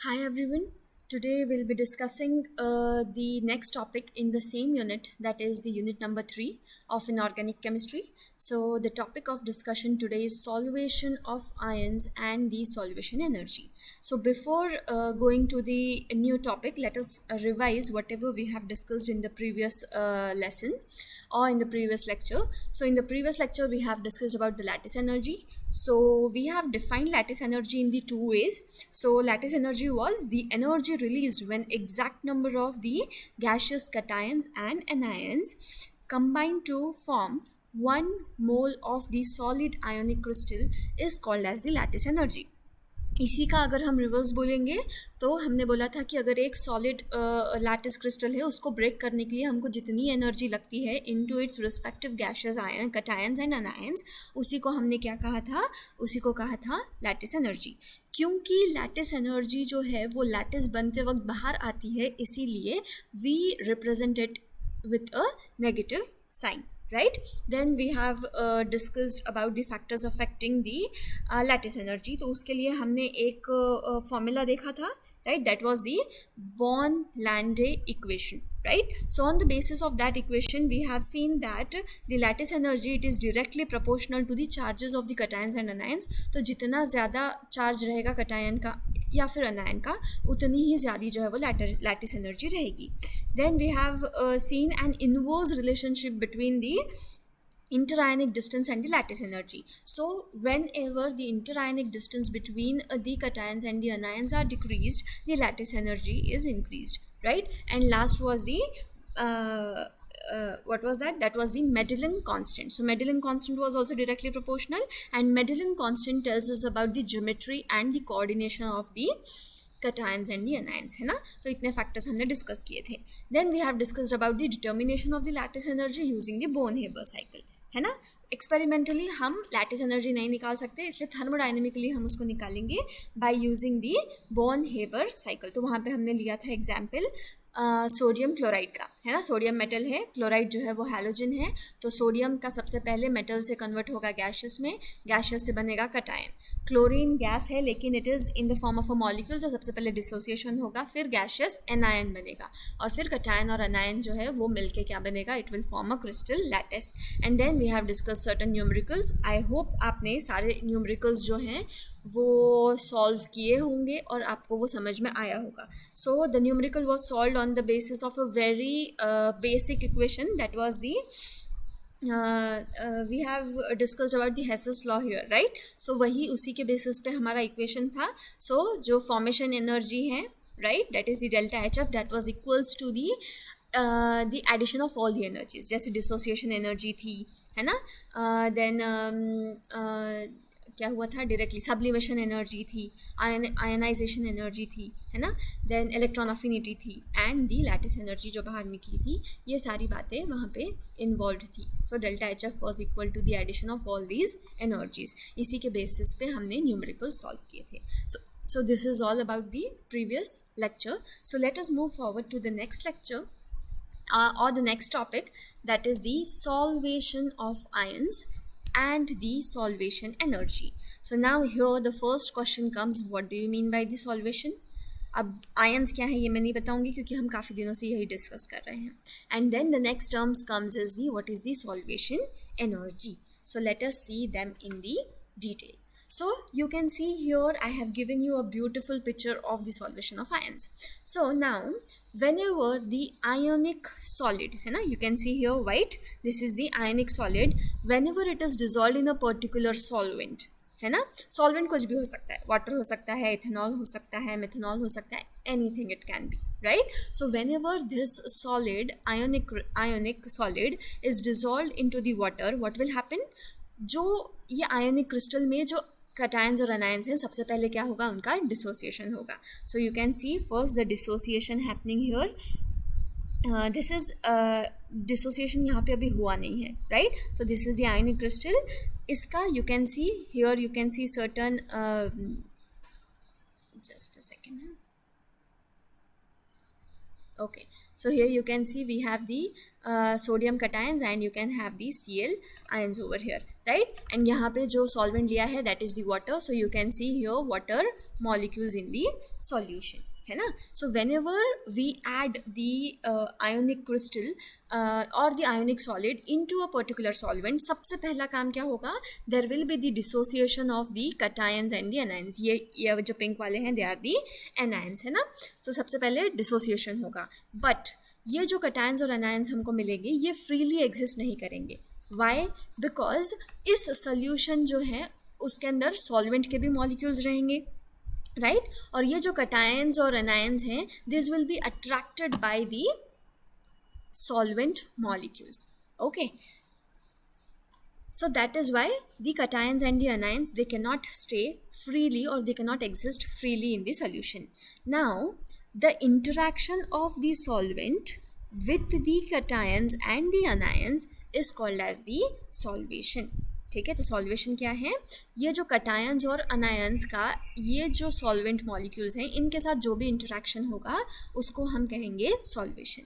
Hi everyone. Today we'll be discussing the next topic in the same unit, that is the unit number 3 of inorganic chemistry. So the topic of discussion today is solvation of ions and the solvation energy. So before going to the new topic, let us revise whatever we have discussed in the previous lesson or in the previous lecture. So in the previous lecture we have discussed about the lattice energy. So we have defined lattice energy in the two ways. So lattice energy was the energy released when exact number of the gaseous cations and anions combine to form 1 mole of the solid ionic crystal is called as the lattice energy. इसी का अगर हम reverse बोलेंगे तो हमने बोला था कि अगर एक सॉलिड लैटिस क्रिस्टल है उसको ब्रेक करने के लिए हमको जितनी एनर्जी लगती है into its respective gases ion cations and anions, उसी को हमने क्या कहा था, उसी को कहा था लैटिस एनर्जी. क्योंकि लैटिस एनर्जी जो है वो लैटिस बनते वक्त बाहर आती है, इसीलिए we represent it with a negative sign. Right, then we have discussed about the factors affecting the lattice energy. तो उसके लिए हमने एक formula देखा था, right, that was the Born-Landay equation, right. So on the basis of that equation we have seen that the lattice energy, it is directly proportional to the charges of the cations and anions. तो जितना ज़्यादा charge रहेगा cation का या फिर अनायन का, उतनी ही ज़्यादा जो है वो लैटिस एनर्जी रहेगी. Then we have seen an inverse relationship between the interionic distance and the lattice energy. So whenever the interionic distance between the cations and the anions are decreased, the lattice energy is increased, right. And last was the what was that? That was the Medellin constant. So Medellin constant was also directly proportional, and Medellin constant tells us about the geometry and the coordination of the cations and the anions, है ना. तो इतने factors हमने discuss किए थे. Then we have discussed about the determination of the lattice energy using the Born Haber cycle, है ना. Experimentally हम लैटिस एनर्जी नहीं निकाल सकते, इसलिए थर्मोडाइनमिकली हम उसको निकालेंगे by using the born-Haber cycle. तो वहाँ पे हमने लिया था एग्जाम्पल सोडियम क्लोराइड का, है ना. सोडियम मेटल है, क्लोराइड जो है वो हैलोजन है. तो सोडियम का सबसे पहले मेटल से कन्वर्ट होगा गैशियस में, गैशियस से बनेगा कटायन. क्लोरीन गैस है लेकिन it is in the form of a molecule, तो सबसे पहले डिसोसिएशन होगा, फिर गैशियस एनायन बनेगा, और फिर कटायन और अनायन जो है वो मिलके क्या बनेगा, it will form a crystal lattice. And then we have discuss certain numericals. I hope आपने सारे न्यूमेरिकल्स जो हैं वो सॉल्व किए होंगे और आपको वो समझ में आया होगा. So the numerical was solve on the basis of a very basic equation, that was the we have discussed about the Hess's law here, right. So वही उसी के बेसिस पे हमारा इक्वेशन था. So जो फॉर्मेशन एनर्जी है, right, that is the delta HF, that was equals to the addition of all the energies. जैसे dissociation energy थी, है ना. देन क्या हुआ था, डायरेक्टली सब्लिमेशन एनर्जी थी, आयनाइजेशन एनर्जी थी, है ना. देन इलेक्ट्रॉन अफिनिटी थी, एंड दी लैटिस एनर्जी जो बाहर निकली थी. ये सारी बातें वहाँ पे इन्वॉल्व थी. So delta H F was equal to the addition of all these energies. इसी के बेसिस पे हमने न्यूमेरिकल सॉल्व किए थे. So this is all about the previous lecture. So let us move forward to the next lecture or the next topic, that is the solvation of ions and the solvation energy. So now here the first question comes, what do you mean by the solvation? अब ions क्या है ये मैं नहीं बताऊंगी क्योंकि हम काफ़ी दिनों से यही डिस्कस कर रहे हैं. And then the next terms comes is the what is the solvation energy. So let us see them in the detail. So you can see here I have given you a beautiful picture of the solvation of ions. So now whenever the ionic solid, है ना, you can see here white, this is the ionic solid, whenever it is dissolved in a particular solvent, है ना. Solvent कुछ भी हो सकता है, water हो सकता है, इथेनॉल हो सकता है, मिथेनॉल हो सकता है, anything it can be, right. So whenever this solid ionic solid is dissolved into the water, what will happen? जो ये आयोनिक क्रिस्टल में जो कटायंस और अनायंस हैं, सबसे पहले क्या होगा, उनका डिसोसिएशन होगा. So you can see first the dissociation happening here. This is dissociation यहाँ पे अभी हुआ नहीं है, right. So this is the ionic crystal. इसका you can see here, you can see certain, just a second. Okay, so here you can see we have the sodium cations and you can have the Cl ions over here, right? And यहाँ पे जो solvent लिया है that is the water, so you can see here water molecules in the solution, है ना? So whenever we add the ionic crystal or the ionic solid into a particular solvent, सबसे पहला काम क्या होगा? There will be the dissociation of the cations and the anions. ये जो pink वाले हैं they are the anions, है ना? So सबसे पहले dissociation होगा, but ये जो cations और anions हमको मिलेंगे ये freely exist नहीं करेंगे. Why? Because इस solution जो है उसके अंदर solvent के भी molecules रहेंगे, राइट और ये जो cations और anions हैं this will be attracted by the solvent molecules. Okay, so that is why the cations and the anions they cannot stay freely or they cannot exist freely in the solution. Now the interaction of the solvent with the cations and the anions is called as the solvation. ठीक है, तो solvation क्या है? ये जो cations और anions का ये जो सॉल्वेंट मॉलिक्यूल्स हैं इनके साथ जो भी इंटरेक्शन होगा उसको हम कहेंगे सॉल्वेशन.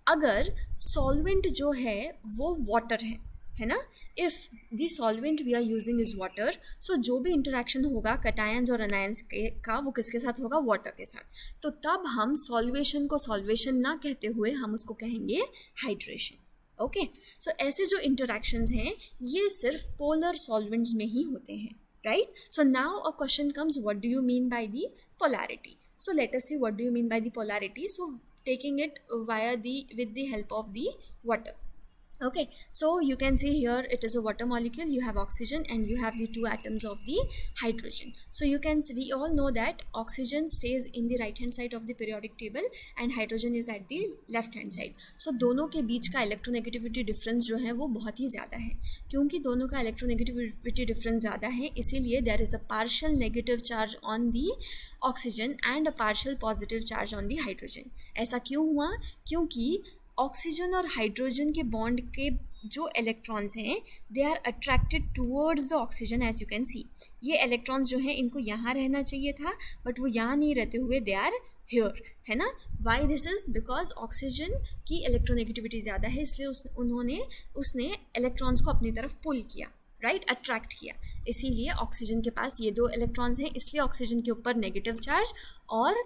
अगर सॉल्वेंट जो है वो वाटर है ना, if the solvent we are using is water, so जो भी इंटरेक्शन होगा cations और anions का वो किसके साथ होगा? वाटर के साथ. तो तब हम सॉल्वेशन को सॉल्वेशन ना कहते हुए हम उसको कहेंगे हाइड्रेशन. ओके, सो ऐसे जो इंटरैक्शंस हैं ये सिर्फ पोलर सॉल्वेंट्स में ही होते हैं, right? So now a question comes, what do you mean by the polarity? So let us see what do you mean by the polarity. So taking it via with the help of the water. Okay, so you can see here it is a water molecule, you have oxygen and you have the two atoms of the hydrogen. So you can see, we all know that oxygen stays in the right hand side of the periodic table and hydrogen is at the left hand side. So दोनों के बीच का electronegativity difference जो है वो बहुत ही ज़्यादा है. क्योंकि दोनों का इलेक्ट्रोनेगेटिविटी डिफरेंस ज़्यादा है इसीलिए there is a partial negative charge on the oxygen and a partial positive charge on the hydrogen. ऐसा क्यों हुआ? क्योंकि ऑक्सीजन और हाइड्रोजन के बॉन्ड के जो इलेक्ट्रॉन्स हैं they are attracted towards the oxygen. As you can see ये इलेक्ट्रॉन्स जो हैं इनको यहाँ रहना चाहिए था बट वो यहाँ नहीं रहते हुए दे आर हियर, है ना. Why this is? Because oxygen की इलेक्ट्रोनेगेटिविटी ज़्यादा है इसलिए उसने इलेक्ट्रॉन्स को अपनी तरफ पुल किया, राइट, अट्रैक्ट किया. इसीलिए ऑक्सीजन के पास ये दो इलेक्ट्रॉन्स हैं इसलिए ऑक्सीजन के ऊपर नेगेटिव चार्ज और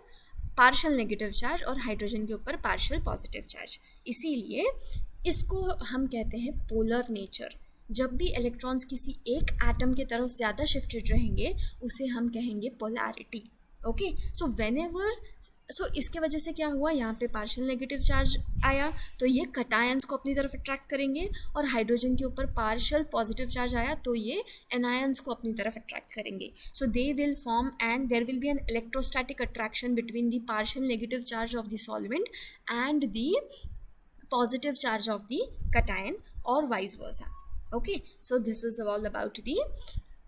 पार्शियल नेगेटिव चार्ज और हाइड्रोजन के ऊपर पार्शियल पॉजिटिव चार्ज. इसीलिए इसको हम कहते हैं पोलर नेचर. जब भी इलेक्ट्रॉन्स किसी एक एटम के तरफ ज़्यादा शिफ्टेड रहेंगे उसे हम कहेंगे पोलैरिटी. ओके, सो इसके वजह से क्या हुआ? यहाँ पे पार्शियल नेगेटिव चार्ज आया तो ये cations को अपनी तरफ अट्रैक्ट करेंगे और हाइड्रोजन के ऊपर पार्शियल पॉजिटिव चार्ज आया तो ये anions को अपनी तरफ अट्रैक्ट करेंगे. So they will form and there will be an electrostatic attraction between the partial negative charge of the solvent and the positive charge of the cation और vice versa. Okay, so this is all about the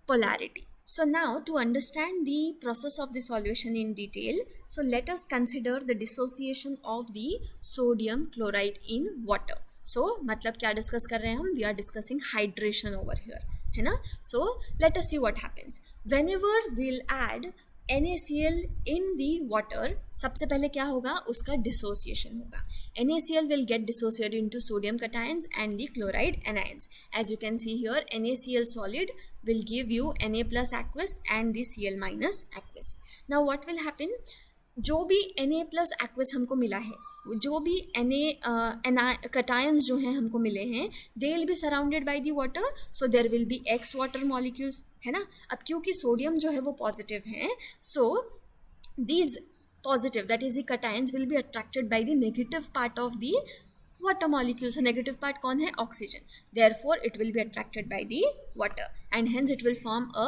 polarity. So now to understand the process of the solution in detail, so let us consider the dissociation of the sodium chloride in water. So मतलब क्या discuss कर रहे हैं हम? We are discussing hydration over here, है ना. So let us see what happens whenever we'll add NaCl in the water. सबसे पहले क्या होगा? उसका dissociation होगा. NaCl will get dissociated into sodium cations and the chloride anions. As you can see here, NaCl solid will give you Na plus aqueous and the Cl minus aqueous. Now what will happen? जो भी Na plus aqueous हमको मिला है, जो भी cations जो हैं हमको मिले हैं, they will be surrounded by the water, so there will be x water molecules, है ना. अब क्योंकि सोडियम जो है वो पॉजिटिव है, so these positive that is the cations will be attracted by the negative part of the water molecules. So negative part कौन है? Oxygen. Therefore it will be attracted by the water and hence it will form a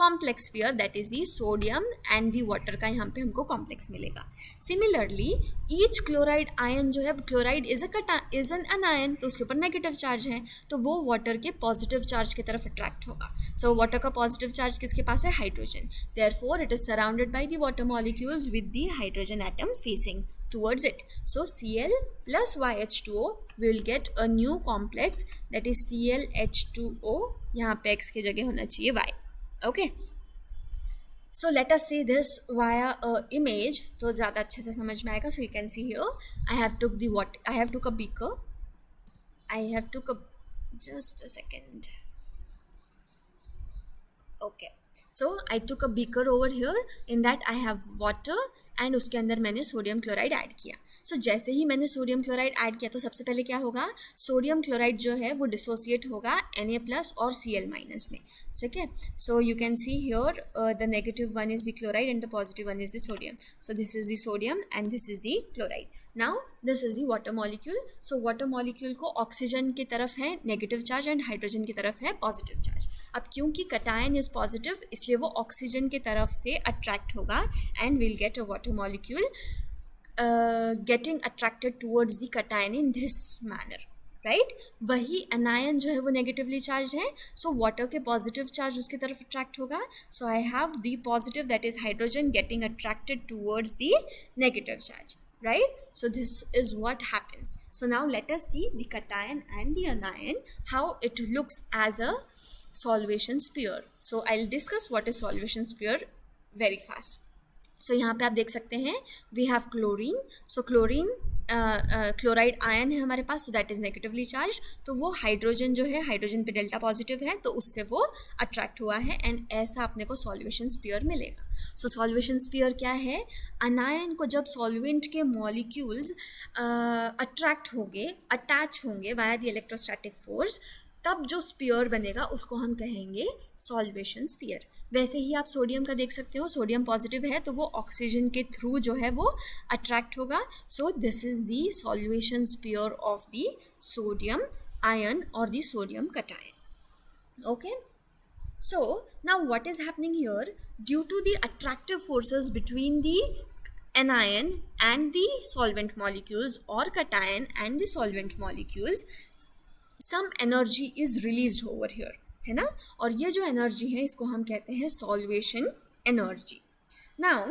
complex pair that is the sodium and the water का यहाँ पे हमको complex मिलेगा. Similarly each chloride ion जो है, chloride is an anion तो उसके ऊपर नेगेटिव चार्ज है तो वो वाटर के पॉजिटिव चार्ज की तरफ अट्रैक्ट होगा. सो वाटर का पॉजिटिव चार्ज किसके पास है? Hydrogen. Therefore it is surrounded by the water molecules with the hydrogen atom facing towards it. So Cl plus YH2O we will get a new complex that is ClH2O. यहाँ पे X की जगह होना चाहिए Y. Okay. So let us see this via a image, तो ज़्यादा अच्छे से समझ में आएगा. So you can see here, I have took a beaker. Just a second. Okay, so I took a beaker over here. In that I have water and उसके अंदर मैंने सोडियम क्लोराइड ऐड किया. सो जैसे ही मैंने सोडियम क्लोराइड ऐड किया तो सबसे पहले क्या होगा, सोडियम क्लोराइड जो है वो डिसोसिएट होगा Na+ और Cl- में. ठीक है. सो you can see here the negative one is the chloride and the positive one is the sodium. So this is the sodium and this is the chloride. Now this is the water molecule. So water molecule को oxygen की तरफ है negative charge and hydrogen की तरफ है positive charge. अब क्योंकि cation is positive इसलिए वो ऑक्सीजन की तरफ से अट्रैक्ट होगा and will get a water molecule getting attracted towards the cation in this manner, right? वही anion जो है वो negatively charged है, so water के positive charge उसकी तरफ attract होगा. So I have the positive, that is hydrogen, getting attracted towards the negative charge, right? So this is what happens. So now let us see the cation and the anion, how it looks as a solvation sphere. So I'll discuss what is solvation sphere very fast. सो यहाँ पे आप देख सकते हैं we have chlorine. So chlorine chloride ion है हमारे पास, so that is negatively charged. तो वो हाइड्रोजन जो है, हाइड्रोजन पे डेल्टा पॉजिटिव है तो उससे वो अट्रैक्ट हुआ है एंड ऐसा अपने को सॉल्वेशन स्पीयर मिलेगा. सो सॉल्वेशन स्पीयर क्या है, अनायन को जब सॉल्वेंट के मॉलिक्यूल्स अट्रैक्ट होंगे, अटैच होंगे वाया द इलेक्ट्रोस्टैटिक फोर्स, तब जो स्पीयर बनेगा उसको हम कहेंगे सॉल्वेशन स्पीयर. वैसे ही आप सोडियम का देख सकते हो, सोडियम पॉजिटिव है तो वो ऑक्सीजन के थ्रू जो है वो अट्रैक्ट होगा. So this is the solvation sphere of the sodium ion और the sodium cation. Okay, so now what is happening here, due to the attractive forces between the anion and the solvent molecules or cation and the solvent molecules, some energy is released over here, है ना. और ये जो energy है इसको हम कहते हैं सॉल्वेशन एनर्जी. नाउ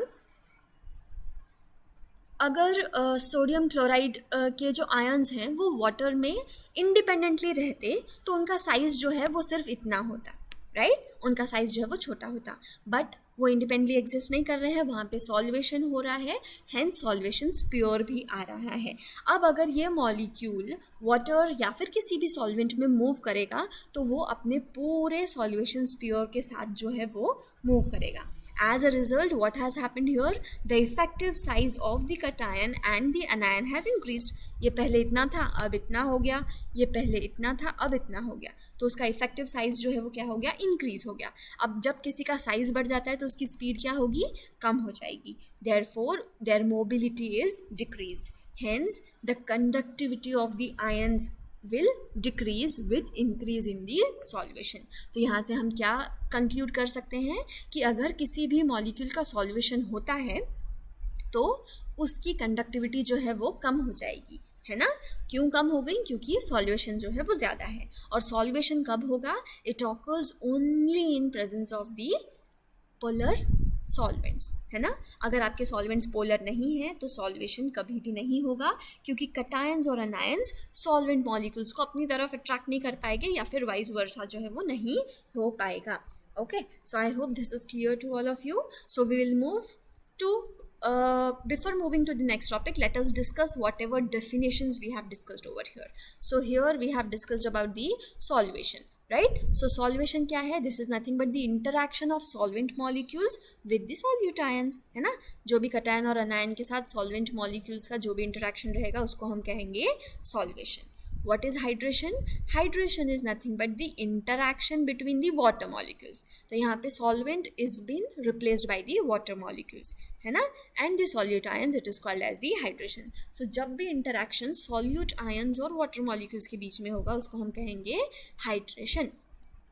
अगर सोडियम क्लोराइड के जो आयन्स हैं वो वाटर में इंडिपेंडेंटली रहते तो उनका साइज जो है वो सिर्फ इतना होता, राइट? उनका साइज जो है वो छोटा होता. बट वो इंडिपेंडेंटली एग्जिस्ट नहीं कर रहे हैं, वहाँ पे सॉल्वेशन हो रहा है, हेंस सॉल्वेशन स्पीयर भी आ रहा है. अब अगर ये मॉलिक्यूल वाटर या फिर किसी भी सॉल्वेंट में मूव करेगा तो वो अपने पूरे सॉल्वेशन स्पीयर के साथ जो है वो मूव करेगा. As a result, what has happened here? The effective size of the cation and the anion has increased. ये पहले इतना था अब इतना हो गया, ये पहले इतना था अब इतना हो गया, तो उसका इफेक्टिव साइज जो है वो क्या हो गया, इंक्रीज हो गया. अब जब किसी का साइज बढ़ जाता है तो उसकी स्पीड क्या होगी, कम हो जाएगी. Therefore, their mobility is decreased. Hence, the conductivity of the ions will decrease with increase in the solution. तो यहाँ से हम क्या कंक्लूड कर सकते हैं कि अगर किसी भी मॉलिक्यूल का सॉल्वेशन होता है तो उसकी कंडक्टिविटी जो है वो कम हो जाएगी, है ना. क्यों कम हो गई, क्योंकि सॉल्वेशन जो है वो ज़्यादा है. और सॉल्वेशन कब होगा, it occurs only in presence of the polar solvents, है ना. अगर आपके सॉल्वेंट्स पोलर नहीं है तो सॉल्वेशन कभी भी नहीं होगा, क्योंकि कटायंस और अनायंस सॉल्वेंट मॉलिक्यूल्स को अपनी तरफ अट्रैक्ट नहीं कर पाएंगे या फिर वाइस वर्सा जो है वो नहीं हो पाएगा. Okay, so I hope this is clear to all of you. So we will move to before moving to the next topic, let us discuss whatever definitions we have discussed over here. So here we have discussed about the solvation, right? So solvation क्या है, this is nothing but the interaction of solvent molecules with the solute ions, है ना. जो भी cation और अनायन के साथ solvent molecules का जो भी interaction रहेगा उसको हम कहेंगे solvation. What is hydration? Hydration is nothing but the interaction between the water molecules. तो यहाँ पे solvent is been replaced by the water molecules, है ना. And the solute ions, it is called as the hydration. So जब भी interaction solute ions और water molecules के बीच में होगा उसको हम कहेंगे hydration.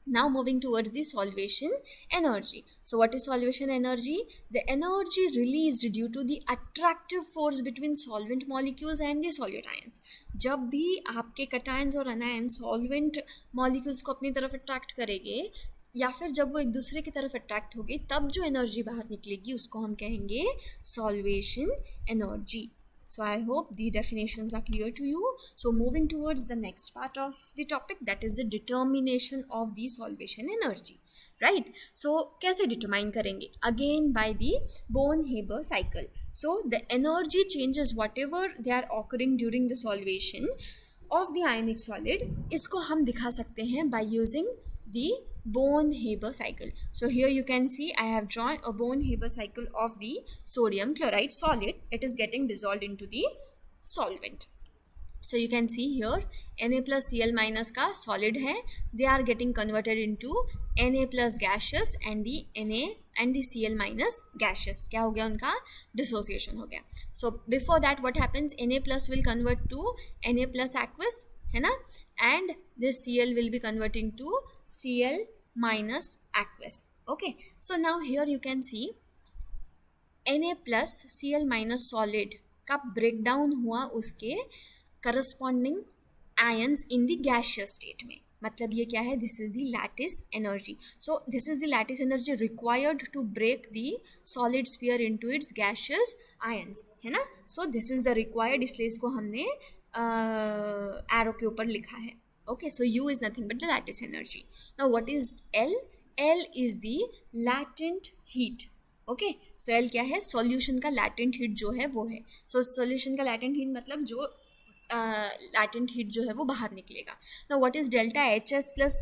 Now moving towards the solvation energy. So what is solvation energy? The energy released due to the attractive force between solvent molecules and the solute ions. जब भी आपके cations और anions solvent molecules को अपनी तरफ attract करेंगे या फिर जब वो एक दूसरे की तरफ अट्रैक्ट होगी तब जो एनर्जी बाहर निकलेगी उसको हम कहेंगे solvation energy. So I hope the definitions are clear to you. So moving towards the next part of the topic, that is the determination of the solvation energy, right? So कैसे determine करेंगे? Again by the Born-Haber cycle. So the energy changes whatever they are occurring during the solvation of the ionic solid, इसको हम दिखा सकते हैं by using the Born-Haber cycle. So here you can see I have drawn a Born-Haber cycle of the sodium chloride solid. It is getting dissolved into the solvent. So you can see here Na plus Cl minus का solid है, they are getting converted into Na plus gaseous and the Na and the Cl minus gaseous. क्या हो गया उनका? Dissociation हो गया. So before that what happens? Na plus will convert to Na plus aqueous, है ना, and this Cl will be converting to Cl minus aqueous. Okay, so now here you can see Na plus Cl minus solid का breakdown हुआ उसके corresponding ions in the gaseous state में. मतलब ये क्या है? This is the lattice energy. So this is the lattice energy required to break the solid sphere into its gaseous ions, है ना? So this is the required, इसलिए इसको हमने arrow के ऊपर लिखा है. Okay, so U is nothing but the lattice energy. Now what is L? L is the latent heat. Okay, so L क्या है? सॉल्यूशन का लैटेंट हीट जो है वो है. सो सॉल्यूशन का लैटेंट हीट मतलब जो लैटेंट हीट जो है वो बाहर निकलेगा. Now what is delta H S plus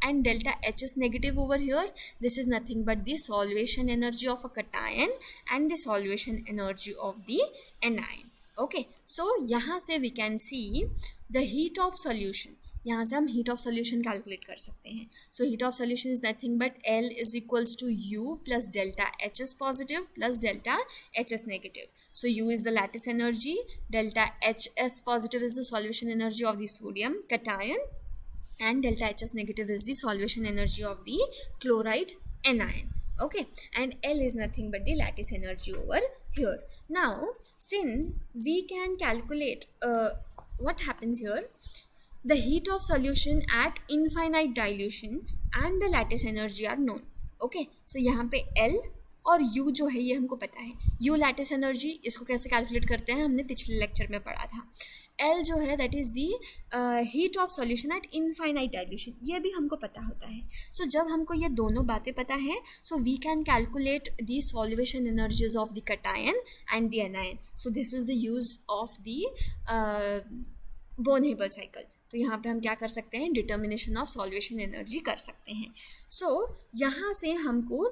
and delta HS negative over here? This is nothing but the solvation energy of a cation and the solvation energy of the anion. Okay, so यहाँ से we can see the heat of solution. यहाँ से हम heat of solution calculate कर सकते हैं. So heat of solution is nothing but L is equals to U plus delta HS positive plus delta HS negative. So U is the lattice energy, delta HS positive is the solution energy of the sodium cation, and delta HS negative is the solution energy of the chloride anion. Okay, and L is nothing but the lattice energy over here. Now since we can calculate what happens here, the heat of solution at infinite dilution and the lattice energy are known. Okay, so यहाँ पे L और U जो है ये हमको पता है. U lattice energy, इसको कैसे कैलकुलेट करते हैं हमने पिछले लेक्चर में पढ़ा था. L जो है that is the heat of solution at infinite dilution, ये भी हमको पता होता है. सो जब हमको ये दोनों बातें पता है, so we can calculate the solvation energies of the cation and the anion. So this is the use of the Born Haber cycle. तो यहाँ पे हम क्या कर सकते हैं? डिटर्मिनेशन ऑफ सॉल्वेशन एनर्जी कर सकते हैं. सो यहाँ से हमको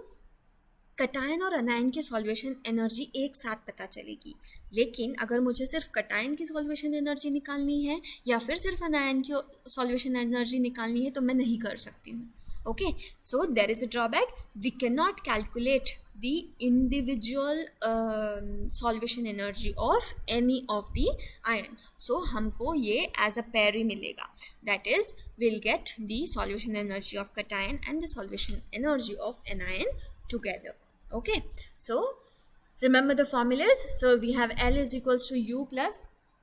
कटायन और अनायन की सॉल्वेशन एनर्जी एक साथ पता चलेगी. लेकिन अगर मुझे सिर्फ कटायन की सॉल्वेशन एनर्जी निकालनी है या फिर सिर्फ अनायन की सॉल्वेशन एनर्जी निकालनी है तो मैं नहीं कर सकती हूँ. Okay, so there is a drawback. We can not calculate the individual solution energy of any of the ion. So हमको ये as a pair ही मिलेगा. That is, we'll get the solution energy of cation and the solution energy of anion together. Okay, so remember the formulas. So we have L is equals to U plus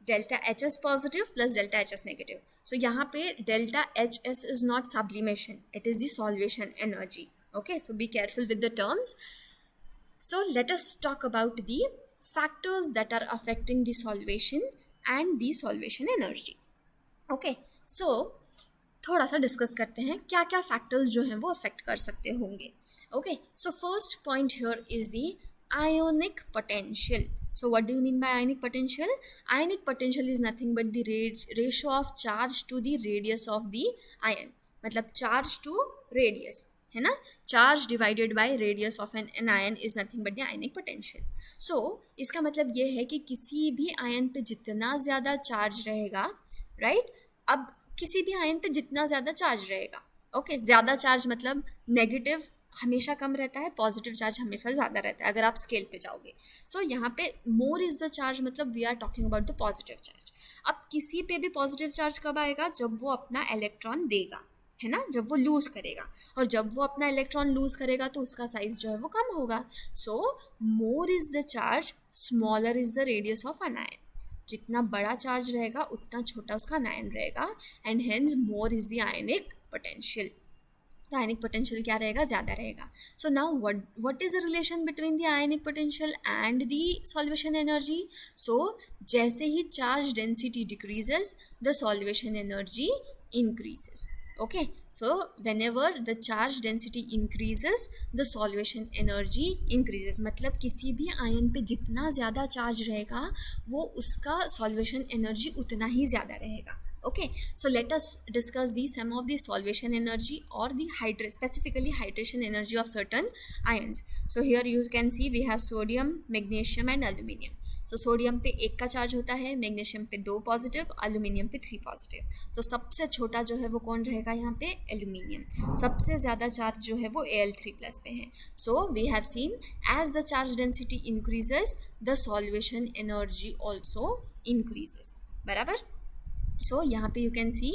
delta HS positive plus delta HS negative. So यहाँ पे delta HS is not sublimation, it is the solution energy. Okay, so be careful with the terms. So let us talk about the factors that are affecting the solvation and the solvation energy. Okay, so थोड़ा सा discuss करते हैं क्या क्या factors जो हैं वो affect कर सकते होंगे. Okay, so first point here is the ionic potential. So what do you mean by ionic potential? Ionic potential is nothing but the ratio of charge to the radius of the ion. मतलब charge to radius, है ना? Charge divided by radius of an ion is nothing but the ionic potential. So इसका मतलब ये है कि किसी भी आयन पे जितना ज़्यादा चार्ज रहेगा, राइट? अब किसी भी आयन पे जितना ज़्यादा चार्ज रहेगा, ओके, ज़्यादा चार्ज मतलब नेगेटिव हमेशा कम रहता है, पॉजिटिव चार्ज हमेशा ज़्यादा रहता है अगर आप स्केल पे जाओगे. सो यहाँ पे मोर इज़ द चार्ज, मतलब we are talking about the positive charge. अब किसी पे भी पॉजिटिव चार्ज कब आएगा? जब वो अपना इलेक्ट्रॉन देगा, है ना, जब वो लूज़ करेगा. और जब वो अपना इलेक्ट्रॉन लूज़ करेगा तो उसका साइज जो है वो कम होगा. So more is the charge, smaller is the radius of an ion. जितना बड़ा चार्ज रहेगा उतना छोटा उसका आयन रहेगा, and hence more is the ionic potential. तो आयनिक पोटेंशियल क्या रहेगा, ज़्यादा रहेगा. So now what is the relation between the ionic potential and the solvation energy. So जैसे ही charge density decreases the solvation energy increases. Okay, so whenever the charge density increases the solution energy increases. मतलब किसी भी ion पे जितना ज़्यादा charge रहेगा वो उसका solution energy उतना ही ज़्यादा रहेगा. Okay, so let us discuss the sum of the solution energy or the specifically hydration energy of certain ions. So here you can see we have sodium, magnesium and aluminium. So sodium पे 1 का charge होता है, magnesium पे 2 positive, aluminium पे 3 positive. तो सबसे छोटा जो है वो कौन रहेगा यहाँ पे, एल्यूमिनियम. सबसे ज़्यादा चार्ज जो है वो Al3+ पे है. So we have seen as the charge density increases the solvation energy also increases. बराबर. सो यहाँ पे यू कैन सी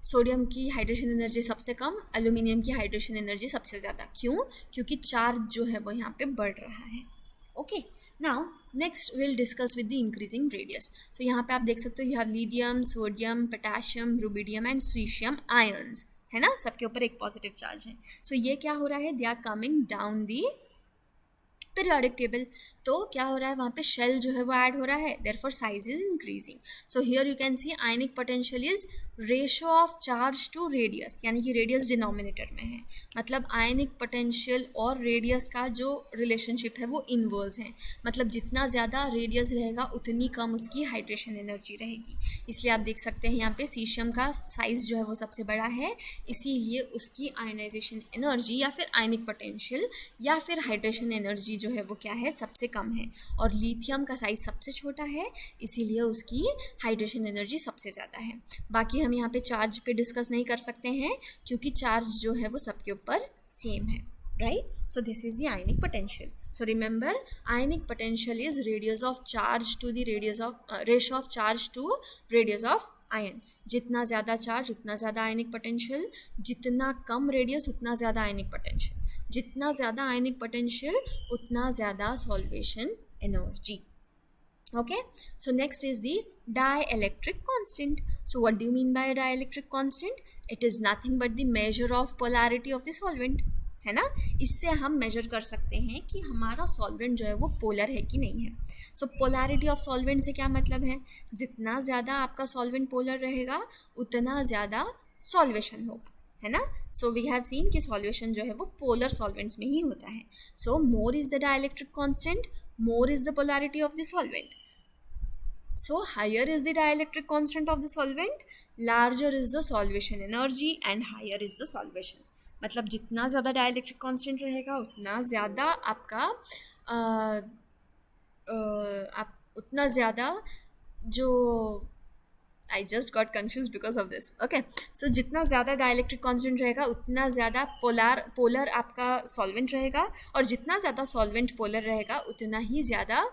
सोडियम की हाइड्रेशन एनर्जी सबसे कम, एल्यूमिनियम की हाइड्रेशन एनर्जी सबसे ज़्यादा. क्यों? क्योंकि चार्ज जो है वो यहाँ पे बढ़ रहा है. Okay, now next will discuss with the increasing radius. So यहाँ पे आप देख सकते हो you have lithium, sodium, potassium, rubidium and caesium ions, है ना, सबके ऊपर एक पॉजिटिव चार्ज है. सो ये क्या हो रहा है, they are coming down the periodic table. तो क्या हो रहा है, वहाँ पे शेल जो है वो ऐड हो रहा है, therefore size is increasing. So here you can see ionic potential is ratio of charge to radius, यानी कि रेडियस डिनोमिनेटर में है. मतलब आयनिक पोटेंशियल और रेडियस का जो रिलेशनशिप है वो इनवर्स है. मतलब जितना ज़्यादा रेडियस रहेगा उतनी कम उसकी हाइड्रेशन एनर्जी रहेगी. इसलिए आप देख सकते हैं यहाँ पे सीशियम का साइज जो है वो सबसे बड़ा है, इसीलिए उसकी आयनाइजेशन एनर्जी या फिर आयनिक पोटेंशियल या फिर हाइड्रेशन एनर्जी जो है वो क्या है, सबसे कम है. और लिथियम का साइज सबसे छोटा है, इसीलिए उसकी हाइड्रेशन एनर्जी सबसे ज़्यादा है. बाकी हम यहाँ पे चार्ज पे डिस्कस नहीं कर सकते हैं क्योंकि चार्ज जो है वो सबके ऊपर सेम है, right. So this is the ionic potential. So remember, ionic potential is radius of charge to the radius of ratio of charge to radius of ion. जितना ज़्यादा चार्ज उतना ज़्यादा आयनिक पोटेंशियल, जितना कम रेडियस उतना ज़्यादा आयनिक पोटेंशियल, जितना ज़्यादा आयनिक पोटेंशियल उतना ज़्यादा solvation energy. Okay, so next is the dielectric constant. So what do you mean by a dielectric constant? It is nothing but the measure of polarity of the solvent, है ना. इससे हम major कर सकते हैं कि हमारा सॉल्वेंट जो है वो पोलर है कि नहीं है. सो पोलैरिटी ऑफ सॉल्वेंट से क्या मतलब है, जितना ज़्यादा आपका सॉल्वेंट पोलर रहेगा उतना ज़्यादा सॉल्वेशन होगा, है ना. सो वी हैव सीन कि सॉल्वेशन जो है वो पोलर सॉल्वेंट्स में ही होता है. So more is the dielectric constant, more is the polarity of the solvent. So higher is the dielectric constant of the solvent, larger is the solution energy and higher is the solution. मतलब जितना ज़्यादा dielectric constant रहेगा उतना ज़्यादा आपका आप उतना ज़्यादा जो I just got confused because of this. Okay, so जितना ज़्यादा डाइलेक्ट्रिक कांस्टेंट रहेगा उतना ज़्यादा पोलर आपका सॉल्वेंट रहेगा, और जितना ज़्यादा सॉल्वेंट पोलर रहेगा उतना ही ज़्यादा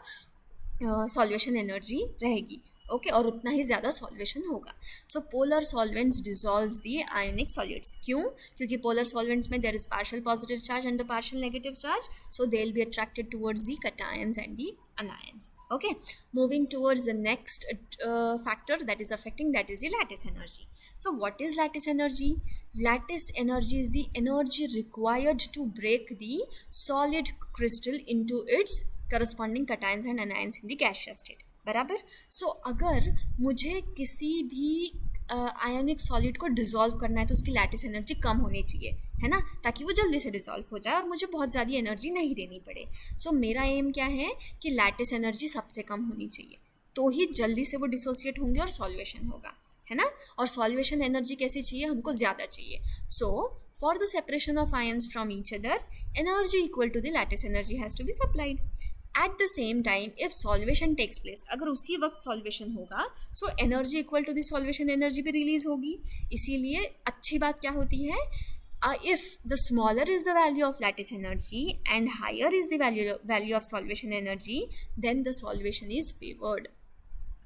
सॉल्वेशन एनर्जी रहेगी. ओके, और उतना ही ज़्यादा सॉल्वेशन होगा. So polar solvents dissolves the ionic solids. क्यों? क्योंकि पोलर सॉल्वेंट्स में there is partial positive charge and the partial negative charge, so they will be attracted towards the cations and the anions. Okay, moving towards the next factor that is affecting, that is the lattice energy. So what is lattice energy? Lattice energy is the energy required to break the solid crystal into its corresponding cations and anions in the gaseous state. बराबर. सो अगर मुझे किसी भी ionic solid को dissolve करना है तो उसकी लैटिस एनर्जी कम होनी चाहिए, है ना, ताकि वो जल्दी से डिज़ोल्व हो जाए और मुझे बहुत ज़्यादा एनर्जी नहीं देनी पड़े. सो मेरा एम क्या है कि लैटिस एनर्जी सबसे कम होनी चाहिए, तो ही जल्दी से वो डिसोसिएट होंगे और सॉल्वेशन होगा, है ना. और सॉल्वेशन एनर्जी कैसी चाहिए, हमको ज़्यादा चाहिए. So for the separation of ions from each other, energy equal to the lattice energy has to be supplied. At the same time, if solvation takes place, अगर उसी वक्त सॉल्वेशन होगा, so energy equal to the solvation energy भी release होगी. इसीलिए अच्छी बात क्या होती है, if the smaller is the value of lattice energy and higher is the value of solvation energy, then the solvation is favored.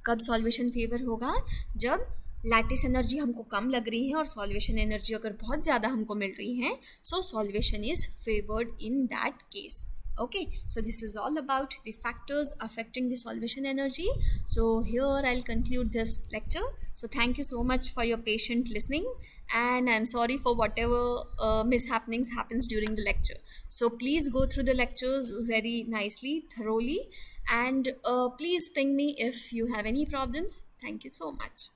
कब सॉल्वेशन फेवर होगा, जब लैटिस एनर्जी हमको कम लग रही है और सॉल्वेशन एनर्जी अगर बहुत ज़्यादा हमको मिल रही है, so solvation is favoured in that case. Okay, so this is all about the factors affecting the solvation energy. So here I'll conclude this lecture. So thank you so much for your patient listening, and I'm sorry for whatever mishappenings happens during the lecture. So please go through the lectures very nicely, thoroughly, and please ping me if you have any problems. Thank you so much.